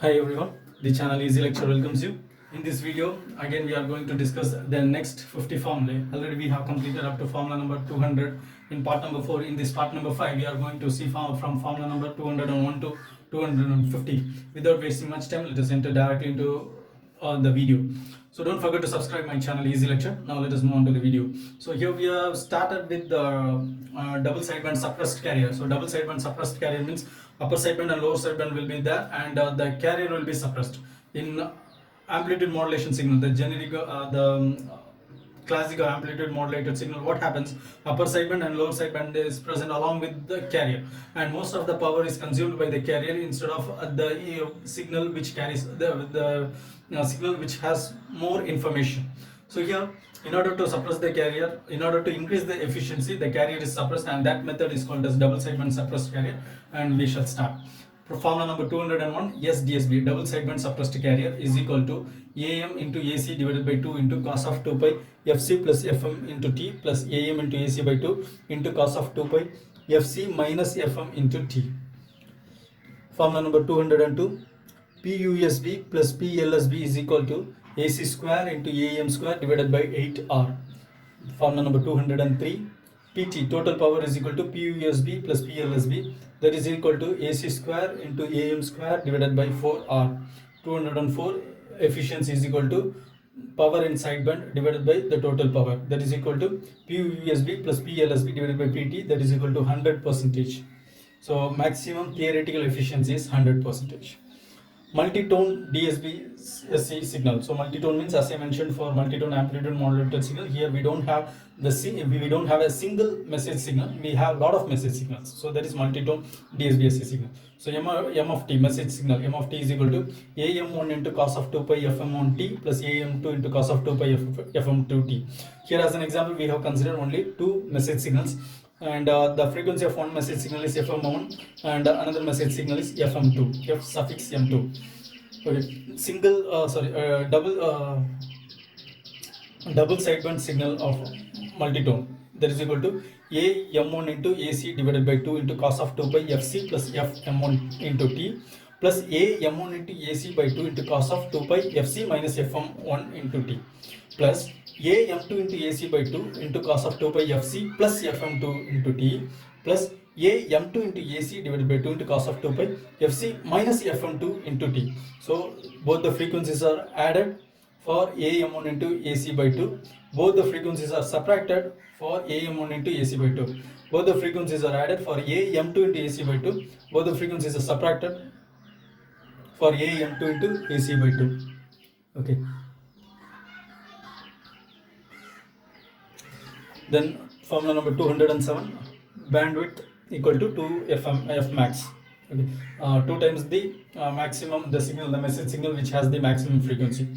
Hi everyone, the channel Easy Lecture welcomes you. In this video, again we are going to discuss the next 50 formulae. Already we have completed up to formula number 200 in part number 4. In this part number 5, we are going to see from formula number 201 to 250. Without wasting much time, let us enter directly into the video. So don't forget to subscribe my channel Easy Lecture. Now let us move on to the video. So here we have started with the double sideband suppressed carrier. So double sideband suppressed carrier means upper sideband and lower sideband will be there, and the carrier will be suppressed. In amplitude modulation signal, the generic classical amplitude modulated signal, what happens, upper sideband and lower sideband is present along with the carrier, and most of the power is consumed by the carrier instead of the signal which carries the signal which has more information. So here, in order to suppress the carrier, in order to increase the efficiency, the carrier is suppressed, and that method is called as double sideband suppressed carrier. And we shall start. Formula number 201, SDSB, double sideband suppressed carrier, is equal to AM into AC divided by 2 into cos of 2 pi FC plus FM into T plus AM into AC by 2 into cos of 2 pi FC minus FM into T. Formula number 202, PUSB plus PLSB is equal to AC square into AM square divided by 8R. Formula number 203, PT, total power, is equal to PUSB plus PLSB, that is equal to AC square into AM square divided by 4R. 204, efficiency is equal to power in sideband divided by the total power, that is equal to PUSB plus PLSB divided by PT, that is equal to 100%. So maximum theoretical efficiency is 100%. Multi-tone DSB SC signal. So multi-tone means, as I mentioned, for multi-tone amplitude modulated signal, here we don't have a single message signal, we have lot of message signals. So that is multi-tone DSB SC signal. So M of T, message signal, M of T is equal to AM1 into cos of 2 pi FM1 T plus AM2 into cos of 2 pi FM2 T. Here as an example, we have considered only two message signals, and the frequency of one message signal is FM1 and another message signal is FM2, F suffix M2. Okay, double sideband signal of multitone, that is equal to AM1 into AC divided by 2 into cos of 2 by FC plus FM1 into T plus AM1 into AC by 2 into cos of 2 by FC minus FM1 into T plus AM2 into AC by 2 into cos of 2 by FC plus FM2 into T plus AM2 into AC divided by 2 into cos of 2 pi FC minus FM2 into T. So both the frequencies are added for AM1 into AC by 2. Both the frequencies are subtracted for AM1 into AC by 2. Both the frequencies are added for AM2 into AC by 2. Both the frequencies are subtracted for AM2 into AC by 2. Okay. Then formula number 207, bandwidth equal to 2 F max. Okay. 2 times the maximum, the signal, the message signal which has the maximum frequency.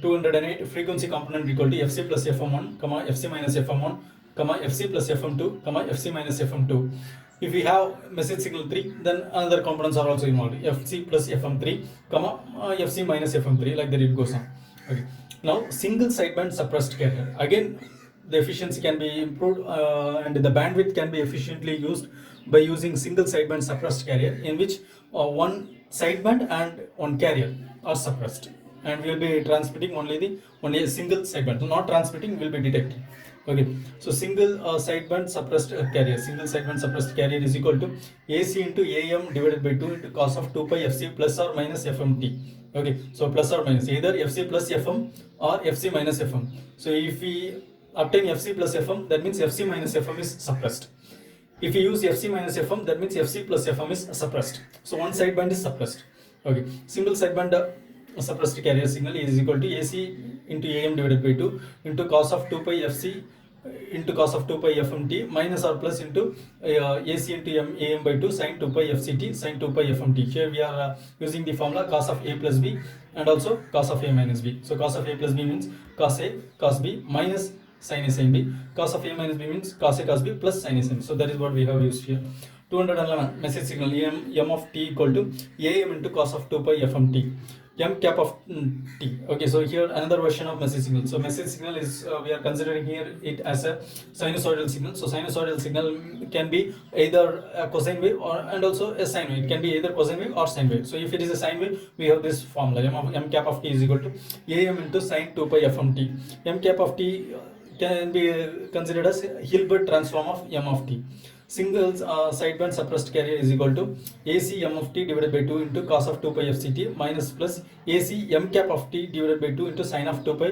208, frequency component equal to FC plus FM1, FC minus FM1, FC plus FM2, FC minus FM2. If we have message signal 3, then another components are also involved, FC plus FM3, FC minus FM3, like that it goes on. Okay. Now single sideband suppressed carrier. Again, the efficiency can be improved and the bandwidth can be efficiently used by using single sideband suppressed carrier, in which one sideband and one carrier are suppressed, and we will be transmitting only a single sideband. So not transmitting, will be detecting. Okay, so single sideband suppressed carrier, single sideband suppressed carrier is equal to AC into AM divided by 2 into cos of 2 pi FC plus or minus FMT. Okay, so plus or minus, either FC plus FM or FC minus FM. So if we obtain FC plus FM, that means FC minus FM is suppressed. If you use FC minus FM, that means FC plus FM is suppressed. So one sideband is suppressed. Okay, single sideband suppressed carrier signal is equal to AC into AM divided by 2 into cos of 2 pi FC into cos of 2 pi FMT minus or plus into AC into AM by 2 sin 2 pi FCT sin 2 pi FMT. Here we are using the formula cos of A plus B and also cos of A minus B. So cos of A plus B means cos A cos B minus sin A sin B. Cos of A minus B means cos A cos B plus sin A sin B. So that is what we have used here. 211 message signal m of t equal to am into cos of 2 pi fmt m cap of t. Okay, so here another version of message signal. So message signal is we are considering here it as a sinusoidal signal. So sinusoidal signal can be either a cosine wave or and also a sine wave. It can be either cosine wave or sine wave. So if it is a sine wave, we have this formula m cap of t is equal to am into sine 2 pi fmt. M cap of t can be considered as Hilbert transform of m of t. Single sideband suppressed carrier is equal to AC m of t divided by 2 into cos of 2 pi fct minus plus AC m cap of t divided by 2 into sine of 2 pi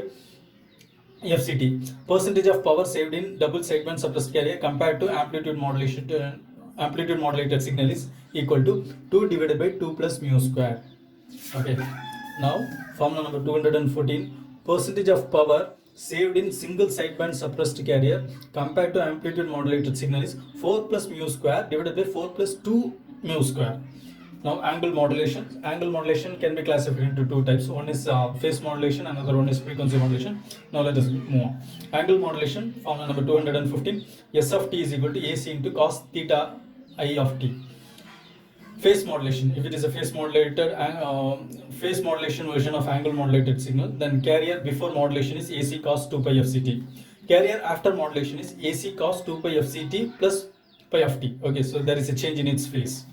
fct. Percentage of power saved in double sideband suppressed carrier compared to amplitude modulated signal is equal to 2 divided by 2 plus mu square. Okay, now formula number 214. Percentage of power saved in single sideband suppressed carrier compared to amplitude modulated signal is 4 plus mu square divided by 4 plus 2 mu square. Now angle modulation. Angle modulation can be classified into two types. One is phase modulation, another one is frequency modulation. Now let us move on. Angle modulation, formula number 215. S of t is equal to AC into cos theta I of t. Phase modulation. If it is a phase modulation version of angle modulated signal, then carrier before modulation is AC cos 2 pi fct. Carrier after modulation is AC cos 2 pi fct plus pi of t. Okay, so there is a change in its phase.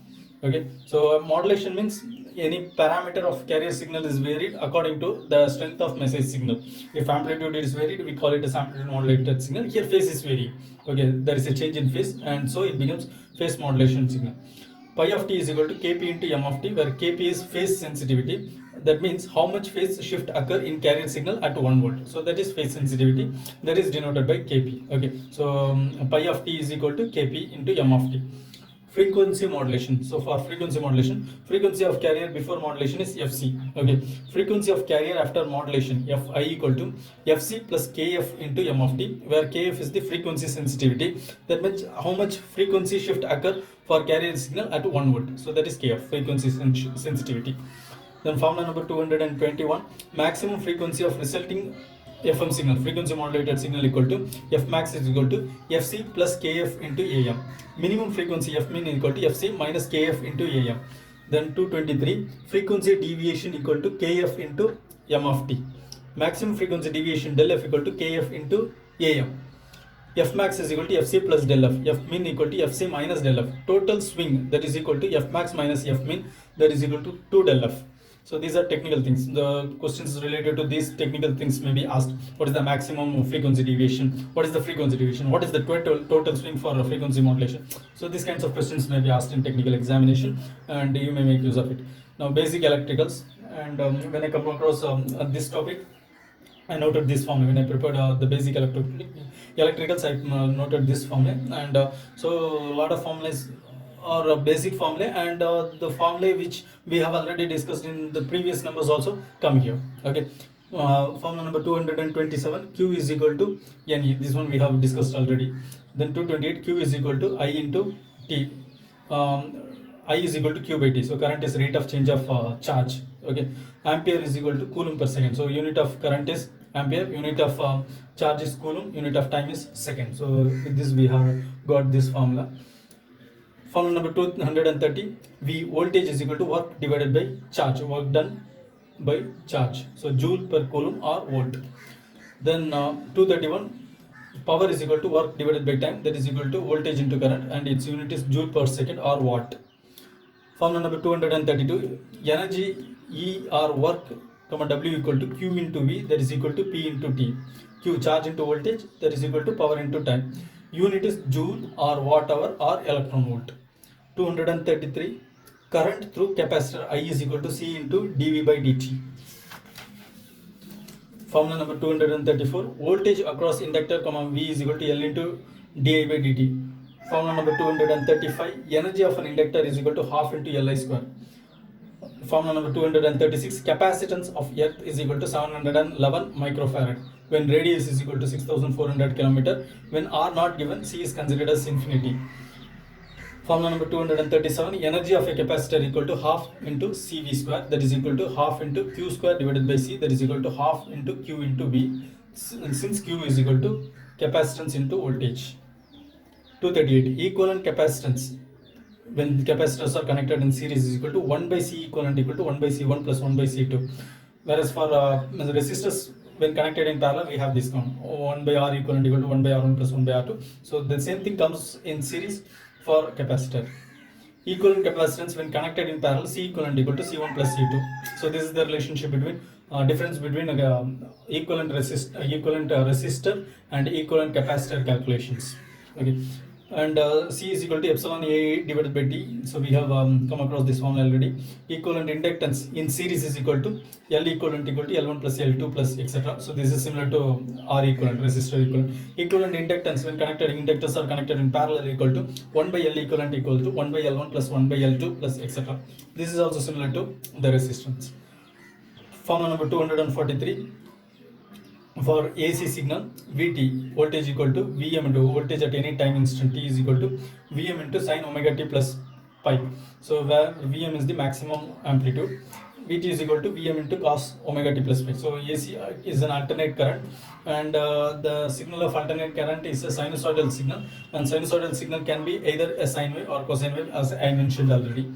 Okay, so modulation means any parameter of carrier signal is varied according to the strength of message signal. If amplitude is varied, we call it as amplitude modulated signal. Here phase is varying. Okay, there is a change in phase, and so it becomes phase modulation signal. Pi of t is equal to kp into m of t, where kp is phase sensitivity. That means how much phase shift occur in carrier signal at 1 volt. So that is phase sensitivity, that is denoted by kp. Okay, so pi of t is equal to kp into m of t. Frequency modulation. So for frequency modulation, frequency of carrier before modulation is fc. Okay, frequency of carrier after modulation fi equal to fc plus kf into m of t, where kf is the frequency sensitivity. That means how much frequency shift occur for carrier signal at 1 volt. So that is kf, frequency sensitivity. Then formula number 221. Maximum frequency of resulting FM signal, frequency modulated signal, equal to F max is equal to FC plus KF into AM. Minimum frequency F min equal to FC minus KF into AM. Then 223. Frequency deviation equal to KF into M of t. Maximum frequency deviation del F equal to KF into AM. F max is equal to FC plus del F. F min equal to FC minus del F. Total swing, that is equal to F max minus F min, that is equal to 2 del F. So these are technical things. The questions related to these technical things may be asked. What is the maximum frequency deviation? What is the frequency deviation? What is the total swing for a frequency modulation? So these kinds of questions may be asked in technical examination, and you may make use of it. Now basic electricals, and when I come across this topic, I noted this formula. When I prepared the basic electricals, I noted this formula, and so a lot of formulas or a basic formula, and the formula which we have already discussed in the previous numbers also come here. Okay, formula number 227. Q is equal to Ne. This one we have discussed already. Then 228. Q is equal to I into T. I is equal to Q by T. So current is rate of change of charge. Okay, ampere is equal to coulomb per second. So unit of current is ampere, unit of charge is coulomb, unit of time is second. So with this we have got this formula. Formula number 230. V voltage is equal to work divided by charge, work done by charge. So joule per coulomb or volt. Then 231. Power is equal to work divided by time, that is equal to voltage into current, and its unit is joule per second or watt. Formula number 232. Energy E or work, W equal to Q into V, that is equal to P into T. Q charge into voltage, that is equal to power into time. Unit is joule or watt hour or electron volt. 233. Current through capacitor I is equal to C into dV by dt. Formula number 234. Voltage across inductor, V is equal to L into di by dt. Formula number 235. Energy of an inductor is equal to half into Li square. Formula number 236. Capacitance of earth is equal to 711 microfarad when radius is equal to 6400 km. When R not given, C is considered as infinity. Formula number 237. Energy of a capacitor equal to half into CV square, that is equal to half into Q square divided by C, that is equal to half into Q into V, since Q is equal to capacitance into voltage. 238. Equivalent capacitance when capacitors are connected in series is equal to 1 by C equivalent equal to 1 by C1 plus 1 by C2. Whereas for resistors, when connected in parallel, we have this count 1 by R equivalent equal to 1 by R1 plus 1 by R2. So the same thing comes in series for capacitor. Equivalent capacitance when connected in parallel, C equivalent equal to C1 plus C2. So this is the relationship between difference between equivalent resistor and equivalent capacitor calculations. Okay, and C is equal to epsilon A divided by T. So we have come across this one already. Equivalent inductance in series is equal to L equivalent equal to L1 plus L2 plus etc. So this is similar to R equivalent, resistor equivalent. Equivalent inductance when connected inductors are connected in parallel equal to 1 by L equivalent equal to 1 by L1 plus 1 by L2 plus etc. This is also similar to the resistance. Formula number 243. For AC signal, Vt voltage equal to Vm into voltage at any time instant t is equal to Vm into sin omega t plus pi. So where Vm is the maximum amplitude, Vt is equal to Vm into cos omega t plus pi. So AC is an alternate current, and the signal of alternate current is a sinusoidal signal, and sinusoidal signal can be either a sine wave or cosine wave, as I mentioned already.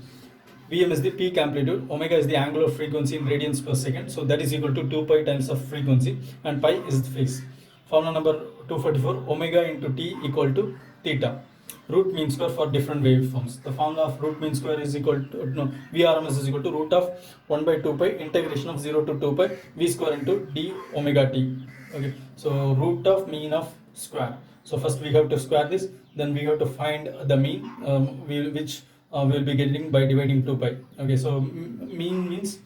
Vm is the peak amplitude, omega is the angular frequency in radians per second, so that is equal to 2 pi times of frequency, and pi is the phase. Formula number 244, omega into t equal to theta. Root mean square for different waveforms. The formula of root mean square is equal to, Vrms is equal to root of 1 by 2 pi integration of 0 to 2 pi V square into d omega t. Okay, so root of mean of square. So first we have to square this, then we have to find the mean, which we will be getting by dividing 2 pi. Okay, so mean means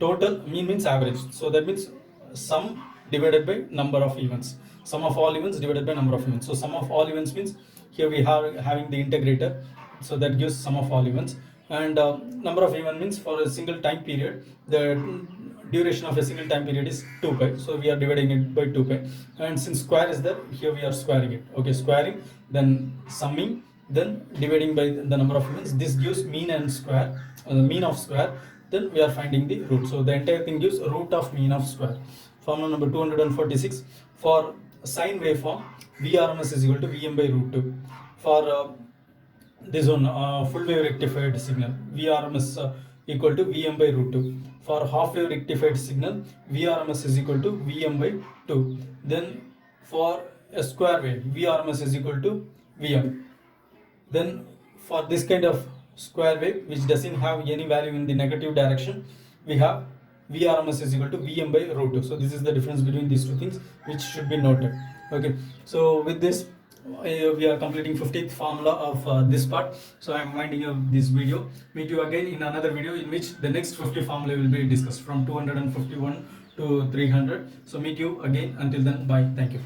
total, mean means average. So that means sum divided by number of events. Sum of all events divided by number of events. So sum of all events means here we have having the integrator. So that gives sum of all events. And number of events means for a single time period, the duration of a single time period is 2 pi. So we are dividing it by 2 pi. And since square is there, here we are squaring it. Okay, squaring, then summing, then dividing by the number of events. This gives mean and square, mean of square. Then we are finding the root. So the entire thing gives root of mean of square. Formula number 246. For sine waveform, Vrms is equal to Vm by root 2. For this one, full wave rectified signal, Vrms equal to Vm by root 2. For half wave rectified signal, Vrms is equal to Vm by 2. Then for a square wave, Vrms is equal to Vm. Then for this kind of square wave which doesn't have any value in the negative direction, we have Vrms is equal to Vm by root 2. So this is the difference between these two things which should be noted. Okay, so with this we are completing 50th formula of this part. So I am winding up this video. Meet you again in another video in which the next 50 formula will be discussed from 251 to 300. So meet you again. Until then, bye. Thank you.